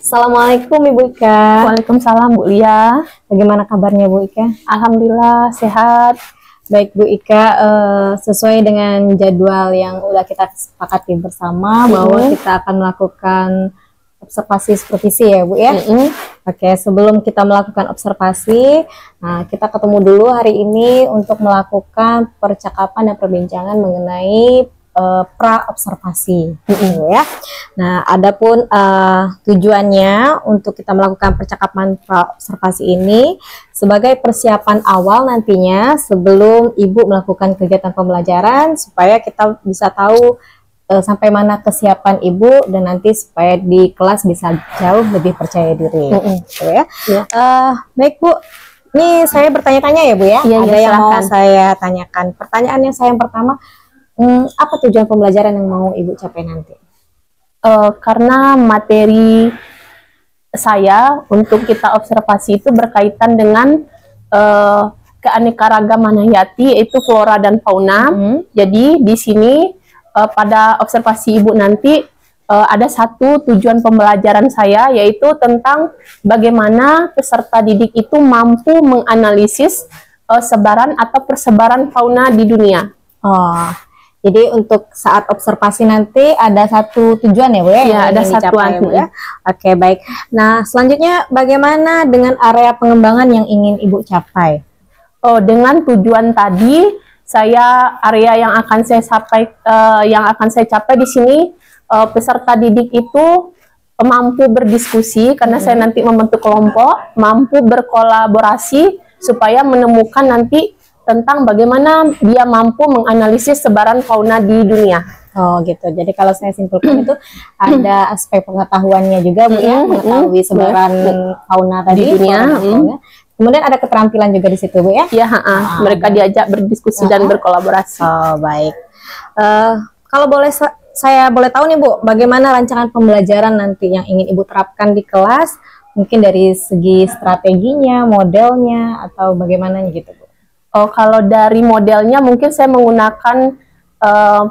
Assalamualaikum Ibu Ika. Waalaikumsalam Bu Lia. Bagaimana kabarnya Bu Ika? Alhamdulillah sehat. Baik Bu Ika, sesuai dengan jadwal yang udah kita sepakati bersama bahwa kita akan melakukan observasi supervisi ya Bu ya. Oke, sebelum kita melakukan observasi, nah kita ketemu dulu hari ini untuk melakukan percakapan dan perbincangan mengenai pra-observasi ya. Nah, adapun tujuannya untuk kita melakukan percakapan pra-observasi ini sebagai persiapan awal nantinya sebelum Ibu melakukan kegiatan pembelajaran supaya kita bisa tahu sampai mana kesiapan Ibu dan nanti supaya di kelas bisa jauh lebih percaya diri. Gitu ya. Baik Bu, ini saya bertanya-tanya ya Bu ya. Ada yang mau silakan. saya tanyakan. Pertanyaan yang saya yang pertama, apa tujuan pembelajaran yang mau Ibu capai nanti? Karena materi saya untuk kita observasi itu berkaitan dengan keanekaragaman hayati, yaitu flora dan fauna. Jadi di sini pada observasi Ibu nanti ada satu tujuan pembelajaran saya, yaitu tentang bagaimana peserta didik itu mampu menganalisis sebaran atau persebaran fauna di dunia. Jadi untuk saat observasi nanti ada satu tujuan ya Bu ya? Ya, ada satuan Bu ya. Oke, baik. Nah, selanjutnya bagaimana dengan area pengembangan yang ingin Ibu capai? Dengan tujuan tadi, area yang akan saya capai di sini, peserta didik itu mampu berdiskusi karena saya nanti membentuk kelompok, mampu berkolaborasi supaya menemukan nanti tentang bagaimana dia mampu menganalisis sebaran fauna di dunia. Gitu. Jadi kalau saya simpulkan itu ada aspek pengetahuannya juga Bu ya, mengetahui sebaran fauna tadi di dunia. Kemudian ada keterampilan juga di situ Bu ya? Iya, mereka diajak berdiskusi dan berkolaborasi. Baik. Kalau saya boleh tahu nih Bu, bagaimana rancangan pembelajaran nanti yang ingin Ibu terapkan di kelas? Mungkin dari segi strateginya, modelnya, atau bagaimana gitu Bu? Kalau dari modelnya mungkin saya menggunakan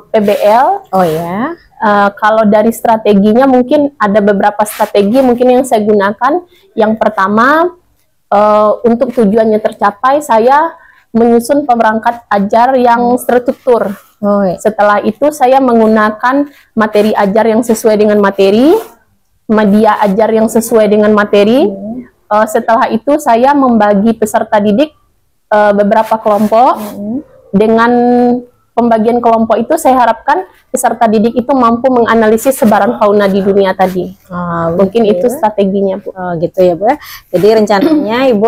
PBL. Kalau dari strateginya mungkin ada beberapa strategi mungkin yang saya gunakan. Yang pertama, untuk tujuannya tercapai, saya menyusun perangkat ajar yang terstruktur. Setelah itu saya menggunakan materi ajar yang sesuai dengan materi, media ajar yang sesuai dengan materi. Setelah itu saya membagi peserta didik beberapa kelompok. Dengan pembagian kelompok itu saya harapkan peserta didik itu mampu menganalisis sebaran fauna di dunia tadi. Mungkin itu strateginya Bu. Gitu ya Bu ya. Jadi rencananya Ibu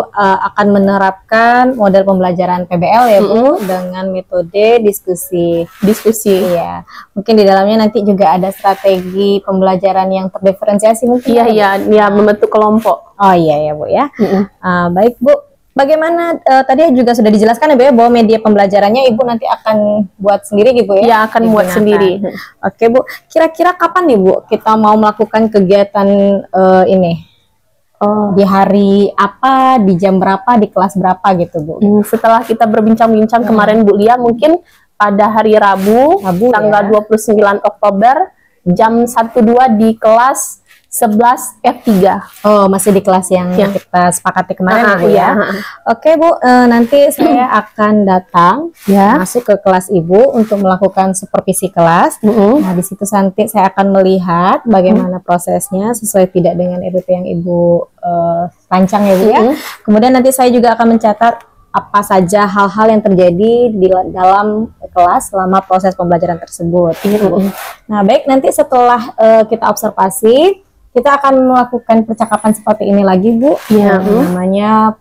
akan menerapkan model pembelajaran PBL ya Bu, dengan metode diskusi. Ya. Mungkin di dalamnya nanti juga ada strategi pembelajaran yang terdiferensiasi mungkin. Iya, membentuk kelompok. Iya ya Bu ya. Baik Bu. Bagaimana tadi juga sudah dijelaskan ya Bu ya, bahwa media pembelajarannya Ibu nanti akan buat sendiri gitu ya? Iya, akan buat sendiri. Oke Bu, kira-kira kapan nih Bu kita mau melakukan kegiatan ini? Di hari apa, di jam berapa, di kelas berapa gitu Bu? Setelah kita berbincang-bincang kemarin Bu Lia, mungkin pada hari Rabu tanggal 29 Oktober jam 1.2 di kelas 11 F3. Masih di kelas yang kita sepakati kemarin ya Bu ya. Oke Bu, nanti saya akan datang masuk ke kelas Ibu untuk melakukan supervisi kelas. Nah, di situ nanti saya akan melihat bagaimana prosesnya sesuai tidak dengan RUP yang Ibu rancang ya Bu ya. Kemudian nanti saya juga akan mencatat apa saja hal-hal yang terjadi di dalam kelas selama proses pembelajaran tersebut. Nah, baik, nanti setelah kita observasi, kita akan melakukan percakapan seperti ini lagi Bu, namanya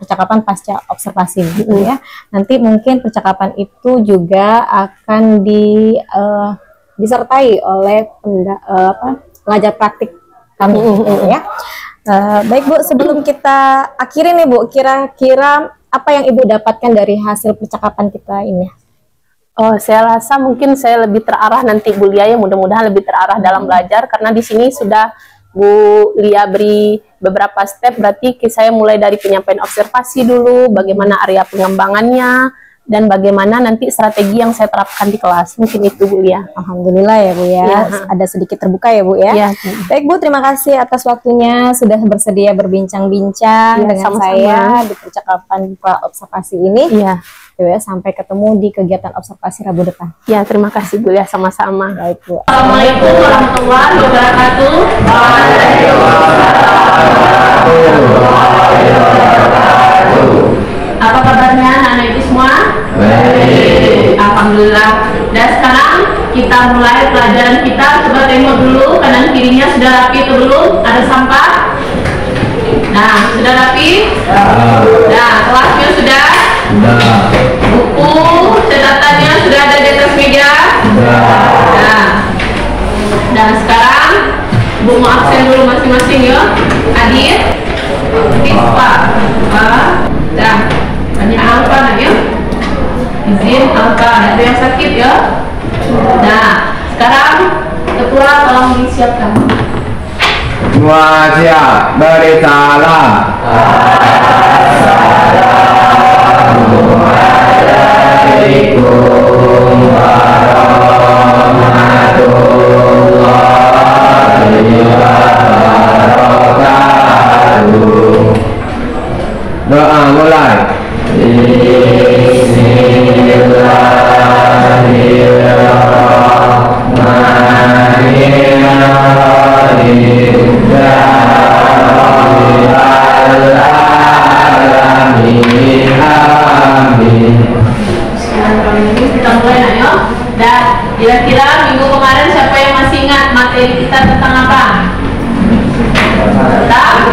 percakapan pasca observasi gitu ya. Nanti mungkin percakapan itu juga akan disertai oleh pengajar praktik kami ya. Baik Bu, sebelum kita akhiri nih Bu, kira-kira apa yang Ibu dapatkan dari hasil percakapan kita ini? Saya rasa mungkin saya lebih terarah nanti Bu Lia, ya mudah-mudahan lebih terarah dalam belajar, karena di sini sudah Bu Lia beri beberapa step. Berarti saya mulai dari penyampaian observasi dulu, bagaimana area pengembangannya, dan bagaimana nanti strategi yang saya terapkan di kelas. Mungkin itu Bu Lia. Alhamdulillah ya Bu ya, ada sedikit terbuka ya Bu ya. Baik Bu, terima kasih atas waktunya sudah bersedia berbincang-bincang dengan saya di percakapan observasi ini. Ya, sampai ketemu di kegiatan observasi Rabu depan. Ya, terima kasih Bu ya, sama-sama. Baik Bu. Assalamualaikum warahmatullahi wabarakatuh. Apa kabarnya anak-anak ibu semua? Baik. Alhamdulillah. Dan sekarang kita mulai pelajaran kita. Coba tengok dulu kanan kirinya sudah rapi atau belum? Ada sampah? Nah, sudah rapi? Nah, kelasnya sudah? Buku catatannya sudah ada di atas meja? Nah, sekarang Bu mau absen dulu masing-masing ya. Adit, Rispa, dah. Tanya Alfa nak ya. Izin Alfa, ada yang sakit ya. Nah, sekarang Ketua tolong disiapkan. Semua siap, beri salam. Assalamualaikum warahmatullahi wabarakatuh. Doa mulai. Kira-kira minggu kemarin siapa yang masih ingat materi kita tentang apa? Tentang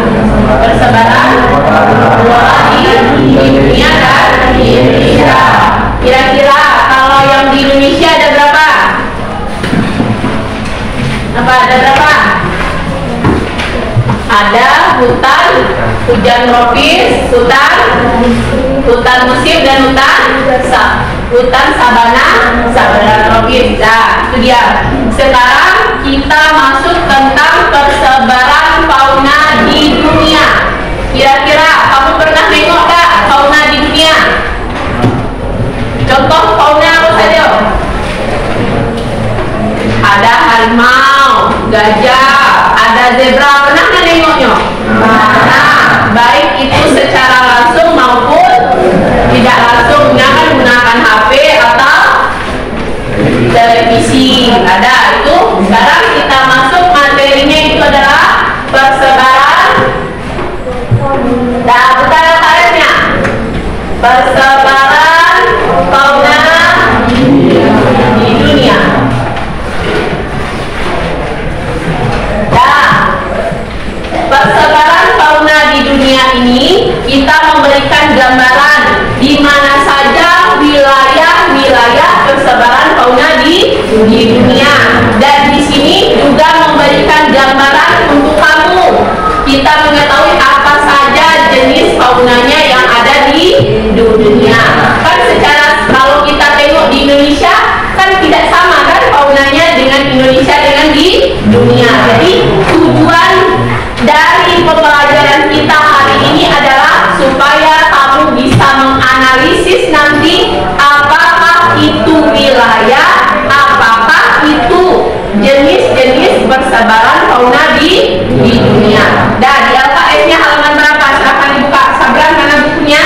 persebaran flora di dunia dan di Indonesia. Kira-kira kalau yang di Indonesia ada berapa? Apa ada berapa? Ada hutan, hujan tropis, hutan musim dan hutan sabana tropis. Nah, itu dia. Sekarang kita masuk tentang persebaran fauna di dunia. Kira-kira kamu pernah nengok gak fauna di dunia? Contoh fauna apa saja? Ada harimau, gajah, ada zebra. Pernah nggak nengoknya? Nah, baik itu secara langsung maupun tidak langsung, menggunakan HP atau televisi. Ada itu. Sekarang kita masuk materinya, itu adalah persebaran. Nah, bukan karetnya. Persebaran fauna di dunia. Nah, persebaran fauna di dunia ini kita memberikan gambaran di mana saja wilayah-wilayah persebaran fauna di dunia, dan di sini juga memberikan gambaran untuk kamu. Kita mengetahui apa saja jenis faunanya yang ada di dunia. Kan secara kalau kita tengok di Indonesia kan tidak sama kan faunanya dengan Indonesia dengan di dunia. Jadi tujuan dari pembelajaran kita hari ini adalah supaya kamu bisa menganalisis nanti apakah itu wilayah, apakah itu jenis-jenis persebaran fauna di dunia. Dan di LKS-nya halaman berapa? Silahkan dibuka. Sabran, mana bukunya?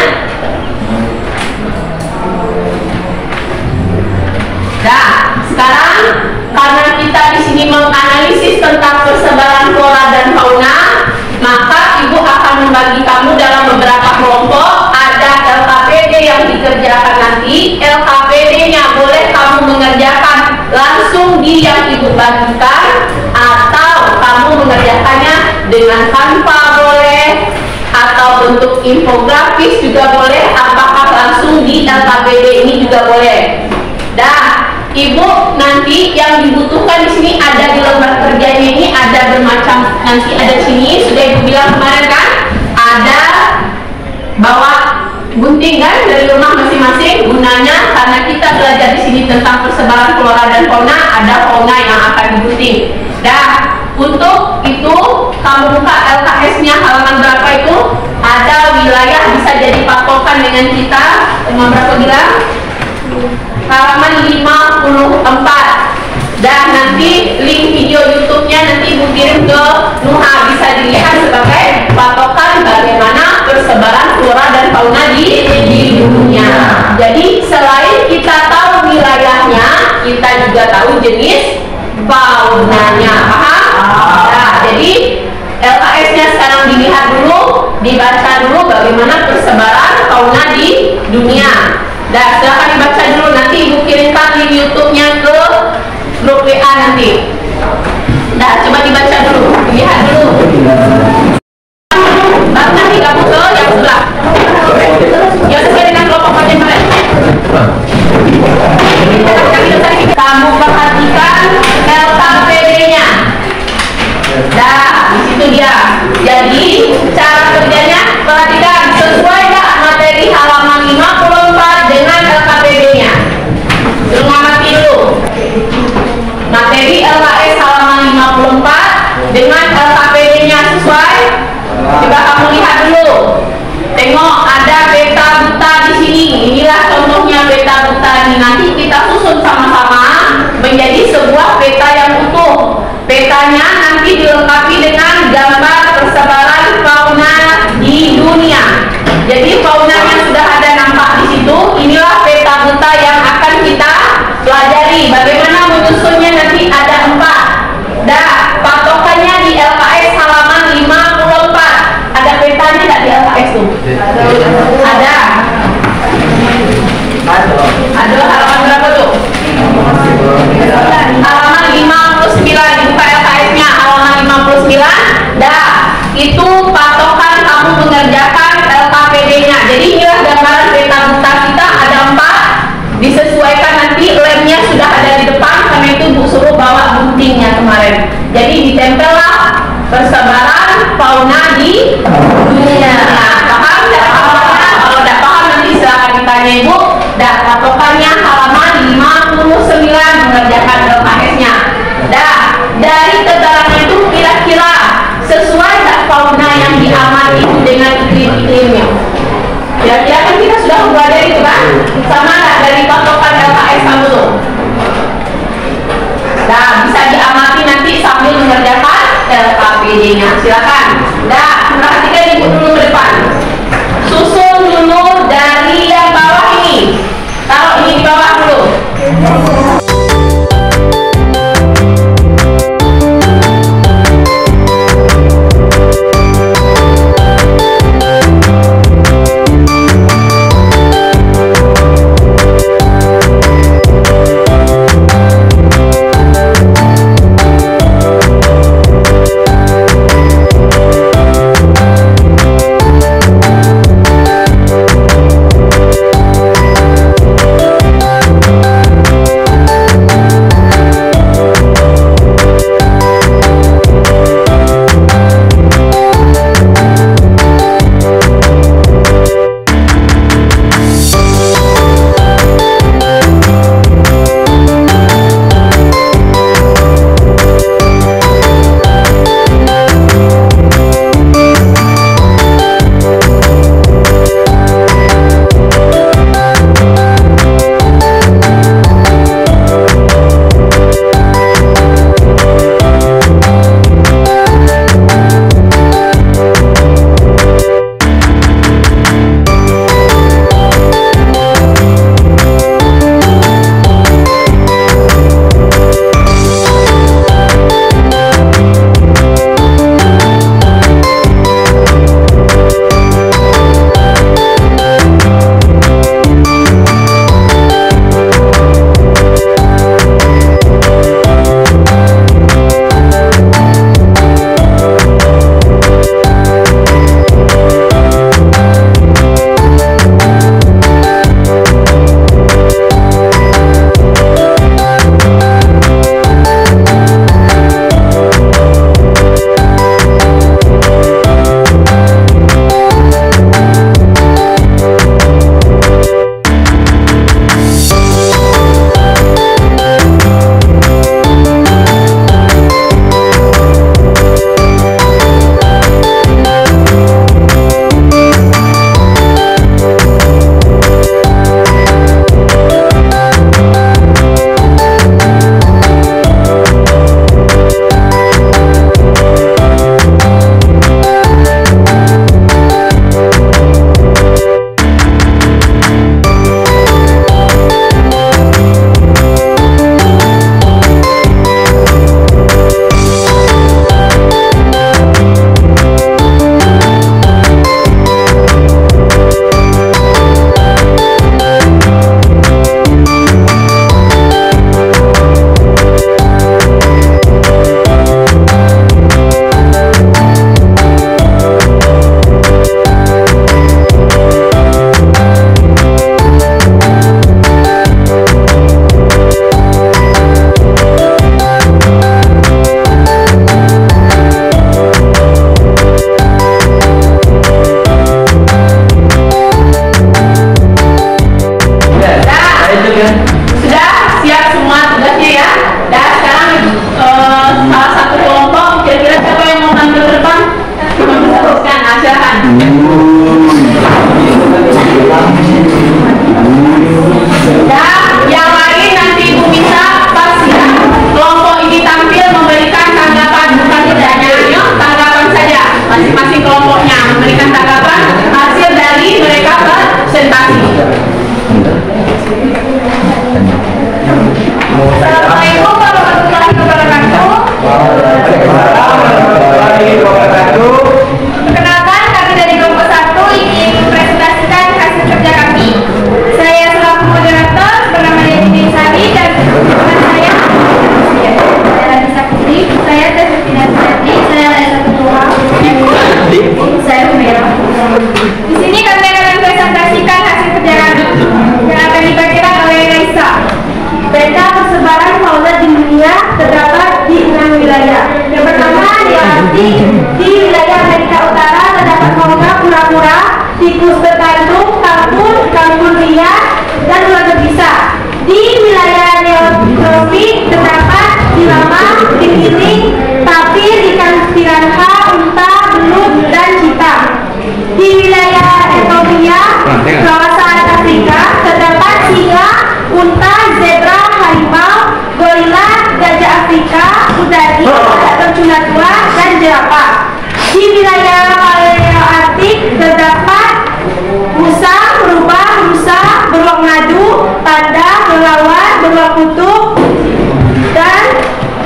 Nah, sekarang karena kita di sini menganalisis tentang persebaran flora dan fauna, maka Ibu akan membagi kamu dalam beberapa kelompok. Ada LKPD yang dikerjakan nanti. LKPD-nya boleh kamu mengerjakan langsung di yang Ibu bagikan, atau kamu mengerjakannya dengan Canva boleh, atau bentuk infografis juga boleh. Apakah langsung di LKPD ini juga boleh. Dah, Ibu nanti yang dibutuhkan di sini ada di lembar kerjanya ini ada bermacam, nanti ada sini sudah Ibu bilang kemarin kan, ada bawa gunting kan dari rumah masing-masing. Gunanya karena kita belajar di sini tentang persebaran flora dan fauna, ada fauna yang akan digunting. Dah, untuk itu kamu buka LKS-nya halaman berapa itu, ada wilayah bisa jadi patokan dengan kita Cuma berapa bilang? Halaman 54. Dan nanti link video YouTube-nya nanti Ibu kirim ke Nuha, bisa dilihat sebagai patokan bagaimana persebaran flora dan fauna di dunia. Jadi selain kita tahu wilayahnya, kita juga tahu jenis faunanya. Paham? Nah, jadi LKS-nya sekarang dilihat dulu, dibaca dulu bagaimana persebaran fauna di dunia. Dan silahkan dibaca dulu, nanti Ibu kirimkan link YouTube-nya ke grup WA nanti. Nah, coba dibaca dulu, dilihat dulu. Baru nanti kamu ke yang sebelah. Ya, sesuai dengan kelompok macam mereka. Kamu perhatikan LKPD-nya. Nah, di situ dia. Jadi, cara kerjanya perhatikan sesuai nggak materi halaman 54 dengan LKPD-nya. Mengamati dulu. Materi LKS halaman 54 dengan LKPD-nya sesuai. Coba kamu lihat dulu. Tengok ada peta buta di sini. Inilah contohnya peta buta ini. Nanti kita susun sama-sama menjadi sebuah peta yang utuh. Petanya nanti dilengkapi dengan gambar persebaran fauna di dunia. Jadi faunanya sudah ada nampak di situ. Inilah peta buta yang akan kita pelajari. Bagaimana menyusunnya nanti ada 4. Dah, patokannya di LKS halaman 54. Ada petanya tidak di LKS tuh? Ada. Ada halaman berapa tuh? Halaman 59. Dibuka LKS-nya halaman 59. Dah, itu patokan kamu mengerjakan LKPD-nya. Jadi inilah gambaran peta buta kita, ada 4. Disesuaikan nanti lemnya sudah ada di depan, karena itu Bu suruh bawa guntingnya kemarin. Jadi ditempellah persebaran fauna di dunia. Nah, paham tidak paham? Kalau tidak paham nanti silahkan ditanya Ibu. Dan patokannya halaman 59 mengerjakan LKS-nya. Dah, dari keterangan itu kira-kira sesuai tak fauna yang diamati itu dengan iklim-iklimnya? Kira-kira kan kita sudah mempelajari itu kan? Sama nggak dari patokan LKS kamu tuh? Nah, bisa diamati nanti sambil mengerjakan LKPD-nya. Silakan. Nah, perhatikan Ibu dulu ke depan. Susun dulu dari yang bawah ini. Taruh ini di bawah dulu. Tergantung, Kalkun, Kalkulia, dan luar berbisa. Di wilayah neotropik terdapat dilama, kepiting, tapir, ikan piranha, unta, belut, dan cita. Di wilayah Ethiopia, kawasan Afrika, terdapat singa, unta, zebra, harimau, gorila, gajah Afrika, udadi, bercula tua, dan jerapah. Di wilayah Paleoartik terdapat rusa, rubah, rusa, beruang madu, panda, berlawan, beruang kutub, dan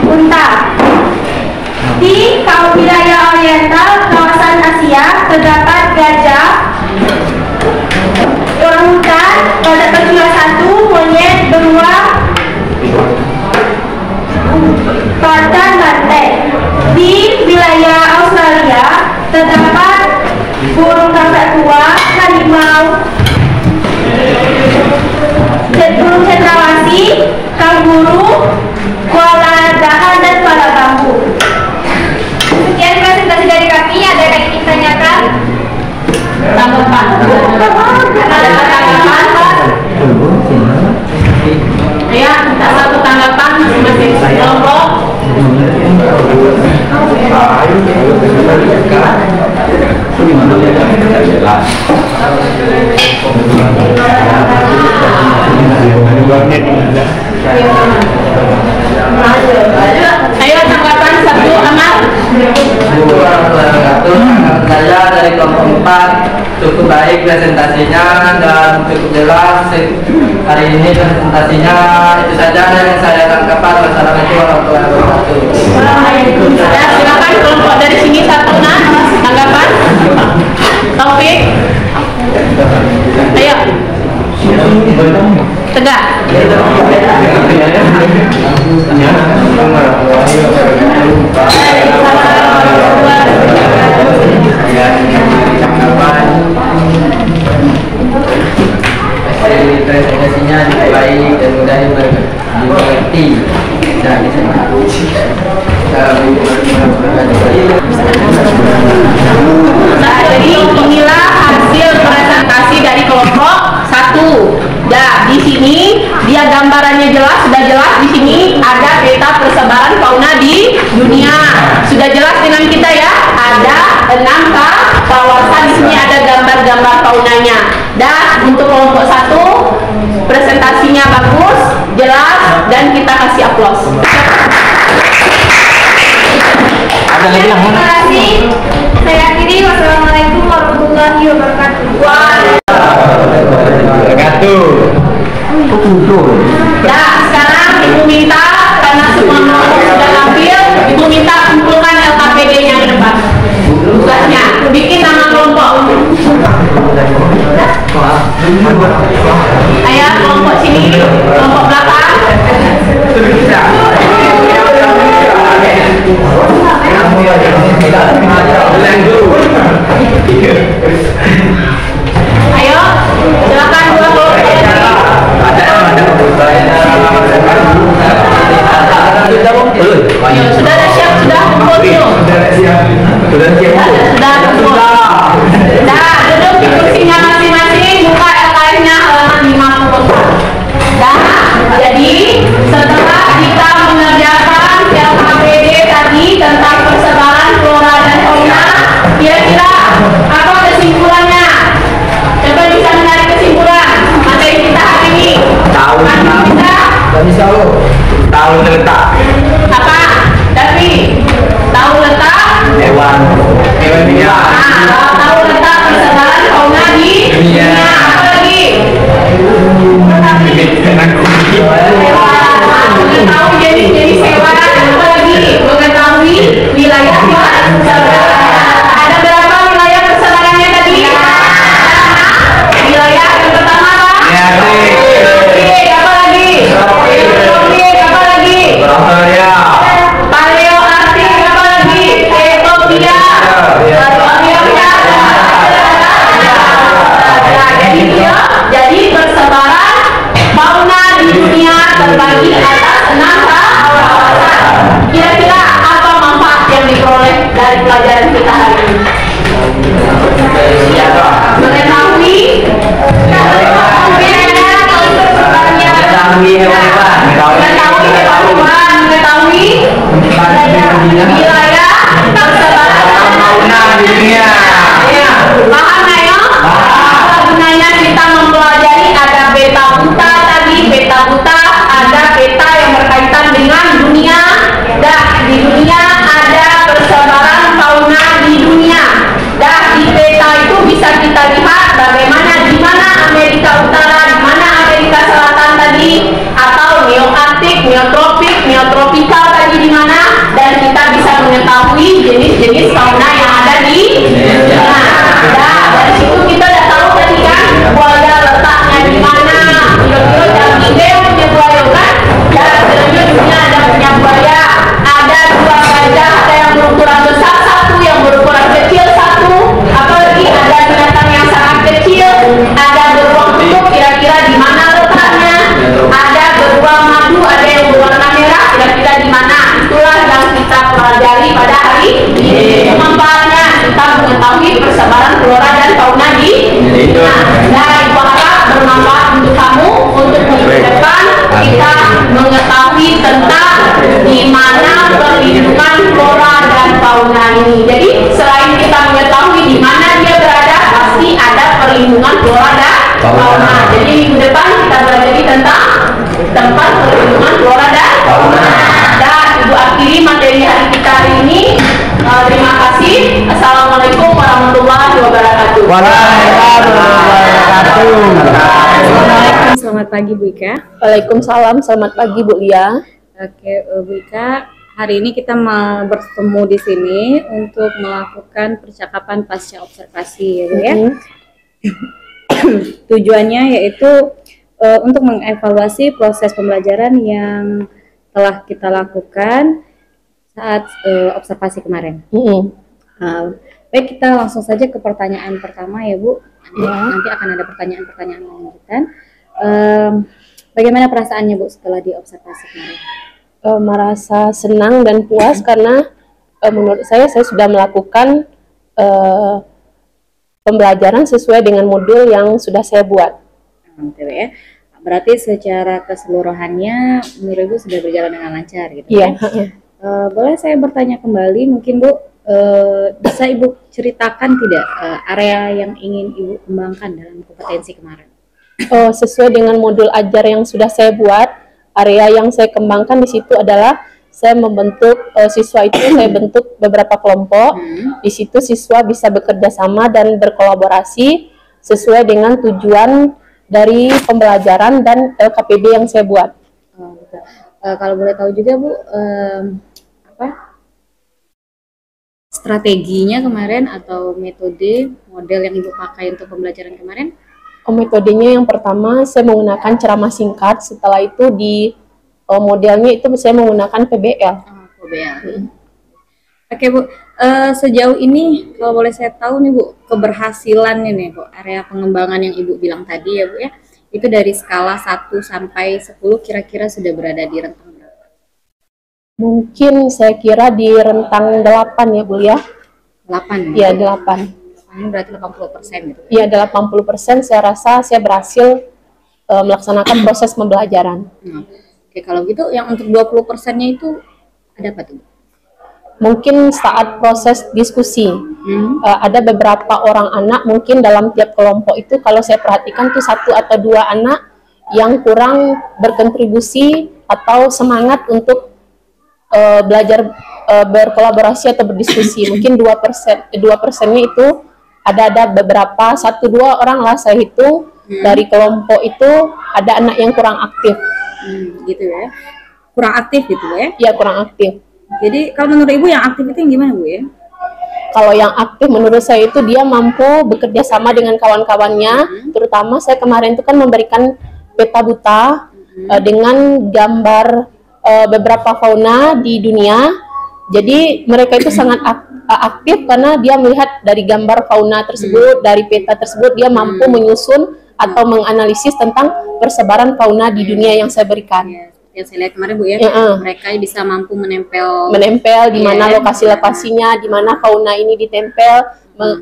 unta. Di wilayah oriental kawasan Asia terdapat gajah, orangutan, pada bercula satu, monyet, beruang, dan banteng. Di wilayah Australia terdapat burung kakak tua, harimau, burung cendrawasih, kanguru, koala dahan, dan koala bambu. Sekian presentasi dari kami. Ada yang ingin tanyakan? Tanggapan? Ada tanggapan? Ya, kita satu tanggapan masing-masing kelompok. Ayo tanggapan satu, Amal. Saya dari kelompok 4 cukup baik presentasinya dan cukup jelas. Hari ini presentasinya itu saja yang saya tanggapan. Wassalamualaikum warahmatullahi wabarakatuh. Ya, silakan kelompok dari sini satu, nah tanggapan. Taufik. Ayo. Tegak. Presentasinya baik dan mudah dimengerti dan Nah, jadi inilah hasil presentasi dari kelompok 1. Nah, di sini dia gambarannya jelas, sudah jelas di sini ada peta persebaran fauna di dunia. Sudah jelas dengan kita ya, ada 6 kawasan, di sini ada gambar-gambar faunanya. Dan untuk kelompok 1 presentasinya bagus, jelas, dan kita kasih aplaus. Terima kasih. Saya akhiri. Wassalamualaikum warahmatullahi wabarakatuh. Nah, sekarang Ibu minta, karena semua kelompok sudah tampil, Ibu minta kumpulkan LKPD-nya ke depan. Tugasnya, bikin nama kelompok. Ayo, kelompok sini, kelompok belakang. Ayo, silakan dua kelompok lagi. Sudah siap, sudah kumpul belum? Sudah kumpul. Nah, duduk di kursinya masing-masing, buka LKS-nya halaman 50. Nah, jadi setelah kita mengerjakan LKPD tadi tentang persebaran flora dan fauna, kira-kira apa kesimpulannya? Coba bisa menarik kesimpulan materi kita hari ini. Tahu letak Apa? Tapi tahu letak hewan dia. tahu letak persebaran fauna di dunia. Apa lagi? Mengetahui jenis-jenis hewan. Apa lagi? Mengetahui wilayah persebaran. Ada berapa wilayah persebarannya tadi? Wilayah yang pertama apa? Apa lagi? Apa lagi? Paleoartik, apa lagi? Ethiopia. Jadi persebaran fauna di dunia. Dan Ibu harap bermanfaat untuk kamu untuk minggu depan kita mengetahui tentang di mana perlindungan flora dan fauna ini. Jadi selain kita mengetahui di mana dia berada, pasti ada perlindungan flora dan fauna. Jadi minggu depan kita belajar tentang tempat perlindungan flora dan fauna. Dan Ibu akhiri materi hari kita hari ini. Terima kasih. Assalamualaikum warahmatullahi wabarakatuh. Assalamualaikum, selamat pagi Bu Ika. Waalaikumsalam, selamat pagi Bu Lia. Oke, Bu Ika, hari ini kita mau bertemu di sini untuk melakukan percakapan pasca observasi ya Bu ya. Tujuannya yaitu untuk mengevaluasi proses pembelajaran yang telah kita lakukan saat observasi kemarin. Baik, kita langsung saja ke pertanyaan pertama ya Bu. Nanti akan ada pertanyaan-pertanyaan lanjutan. Bagaimana perasaannya Bu setelah diobservasi kemarin? Merasa senang dan puas karena menurut saya sudah melakukan pembelajaran sesuai dengan modul yang sudah saya buat. Betul ya. Berarti secara keseluruhannya menurut Ibu sudah berjalan dengan lancar gitu. Iya. Boleh saya bertanya kembali, mungkin Bu, bisa Ibu ceritakan tidak area yang ingin Ibu kembangkan dalam kompetensi kemarin? Sesuai dengan modul ajar yang sudah saya buat, area yang saya kembangkan di situ adalah saya membentuk siswa itu, saya bentuk beberapa kelompok. Di situ siswa bisa bekerja sama dan berkolaborasi sesuai dengan tujuan dari pembelajaran dan LKPD yang saya buat. Kalau boleh tahu juga Bu, strateginya kemarin atau metode model yang Ibu pakai untuk pembelajaran kemarin? Metodenya yang pertama saya menggunakan ceramah singkat, setelah itu di modelnya itu saya menggunakan PBL. PBL. Oke Bu, sejauh ini kalau boleh saya tahu nih Bu, keberhasilan ini Bu, area pengembangan yang Ibu bilang tadi ya Bu ya, itu dari skala 1 sampai 10 kira-kira sudah berada di rentang berapa? Mungkin saya kira di rentang 8 ya Bu ya. 8? Iya, 8. Ini berarti 80% gitu? Iya, 80% saya rasa saya berhasil melaksanakan proses pembelajaran. Oke, kalau gitu yang untuk 20%-nya itu ada apa tuh? Mungkin saat proses diskusi, ada beberapa orang anak mungkin dalam tiap kelompok itu kalau saya perhatikan tuh 1 atau 2 anak yang kurang berkontribusi atau semangat untuk belajar berkolaborasi atau berdiskusi. Mungkin 2%-nya itu ada beberapa 1-2 orang lah saya hitung dari kelompok itu ada anak yang kurang aktif. Gitu ya, kurang aktif gitu ya? Iya, kurang aktif. Jadi kalau menurut Ibu yang aktif itu yang gimana Bu ya? Kalau yang aktif menurut saya itu dia mampu bekerja sama dengan kawan-kawannya. Terutama saya kemarin itu kan memberikan peta buta dengan gambar beberapa fauna di dunia. Jadi mereka itu sangat aktif karena dia melihat dari gambar fauna tersebut, dari peta tersebut dia mampu menyusun atau menganalisis tentang persebaran fauna di dunia yang saya berikan. Yang saya lihat kemarin Bu ya, mereka bisa mampu menempel di mana lokasi-lokasinya, di mana fauna ini ditempel,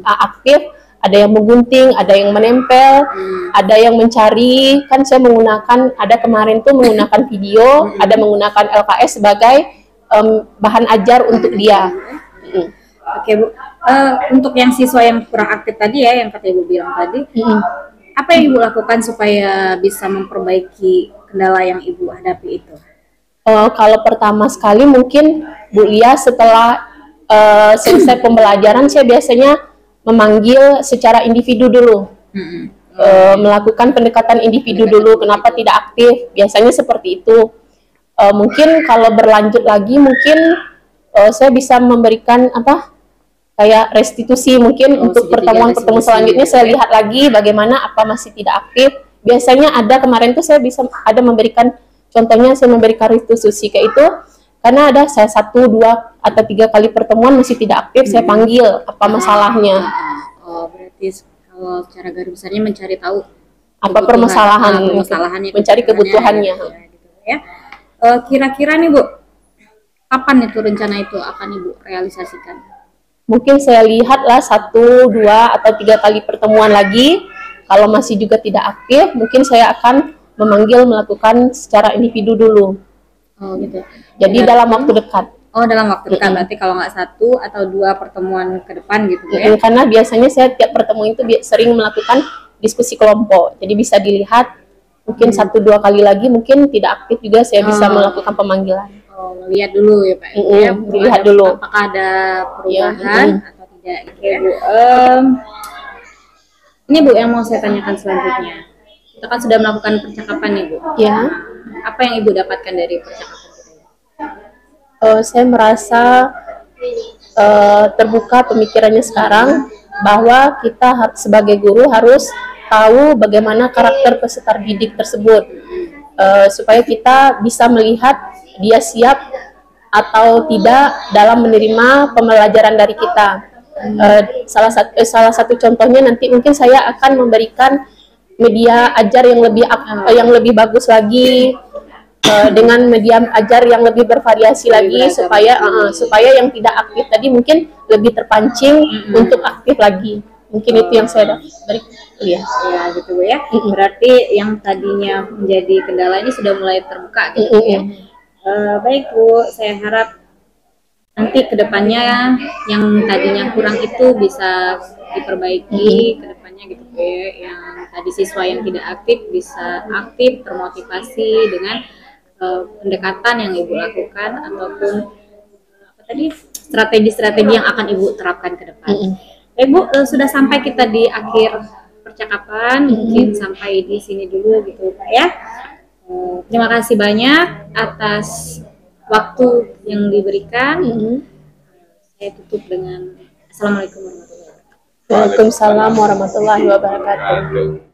aktif. Ada yang menggunting, ada yang menempel, ada yang mencari. Kan saya menggunakan, ada kemarin tuh menggunakan video, ada menggunakan LKS sebagai bahan ajar untuk dia. Oke Bu, untuk yang siswa yang kurang aktif tadi ya, yang kata Ibu bilang tadi, apa yang Ibu lakukan supaya bisa memperbaiki kendala yang Ibu hadapi itu? Kalau pertama sekali mungkin Bu Lia setelah selesai pembelajaran saya biasanya memanggil secara individu dulu, melakukan pendekatan individu dulu. Kenapa tidak aktif? Biasanya seperti itu. Mungkin kalau berlanjut lagi mungkin saya bisa memberikan kayak restitusi mungkin untuk pertemuan-pertemuan selanjutnya saya lihat lagi bagaimana apa masih tidak aktif. Biasanya ada kemarin tuh saya bisa ada memberikan contohnya saya memberikan restitusi kayak itu karena ada saya 1, 2 atau 3 kali pertemuan masih tidak aktif, saya panggil apa masalahnya. Berarti kalau secara garis besarnya mencari tahu apa permasalahannya, mencari kebutuhannya. Ya. Kira-kira nih Bu, kapan itu rencana itu akan Ibu realisasikan? mungkin saya lihatlah 1, 2, atau 3 kali pertemuan lagi. Kalau masih juga tidak aktif, mungkin saya akan memanggil melakukan secara individu dulu. Oh gitu. Jadi dalam waktu dekat. Oh dalam waktu dekat, berarti kalau nggak 1 atau 2 pertemuan ke depan gitu ya? Karena biasanya saya tiap pertemuan itu sering melakukan diskusi kelompok. Jadi bisa dilihat mungkin 1, 2 kali lagi, mungkin tidak aktif juga saya bisa melakukan pemanggilan. Oh, lihat dulu ya Pak. Ya, dilihat dulu. Apakah ada perubahan atau tidak gitu ya Bu. Ini Bu yang mau saya tanyakan selanjutnya. Kita kan sudah melakukan percakapan nih Bu. Ya. Apa yang Ibu dapatkan dari percakapan kita? Saya merasa terbuka pemikirannya sekarang, bahwa kita sebagai guru harus tahu bagaimana karakter peserta didik tersebut, supaya kita bisa melihat dia siap atau tidak dalam menerima pembelajaran dari kita. Salah satu contohnya nanti mungkin saya akan memberikan media ajar yang lebih bagus lagi, dengan media ajar yang lebih bervariasi lagi, supaya yang tidak aktif tadi mungkin lebih terpancing untuk aktif lagi. Mungkin itu yang saya berikan. Ya gitu Bu ya. Berarti yang tadinya menjadi kendala ini sudah mulai terbuka gitu ya. Baik Bu, saya harap nanti kedepannya yang tadinya kurang itu bisa diperbaiki kedepannya gitu ya. Yang tadi siswa yang tidak aktif bisa aktif, termotivasi dengan pendekatan yang Ibu lakukan ataupun strategi-strategi yang akan Ibu terapkan ke depan. Bu, sudah sampai kita di akhir percakapan, mungkin sampai di sini dulu gitu Pak ya. Terima kasih banyak atas waktu yang diberikan. Saya tutup dengan Assalamualaikum warahmatullahi wabarakatuh. Waalaikumsalam warahmatullahi wabarakatuh.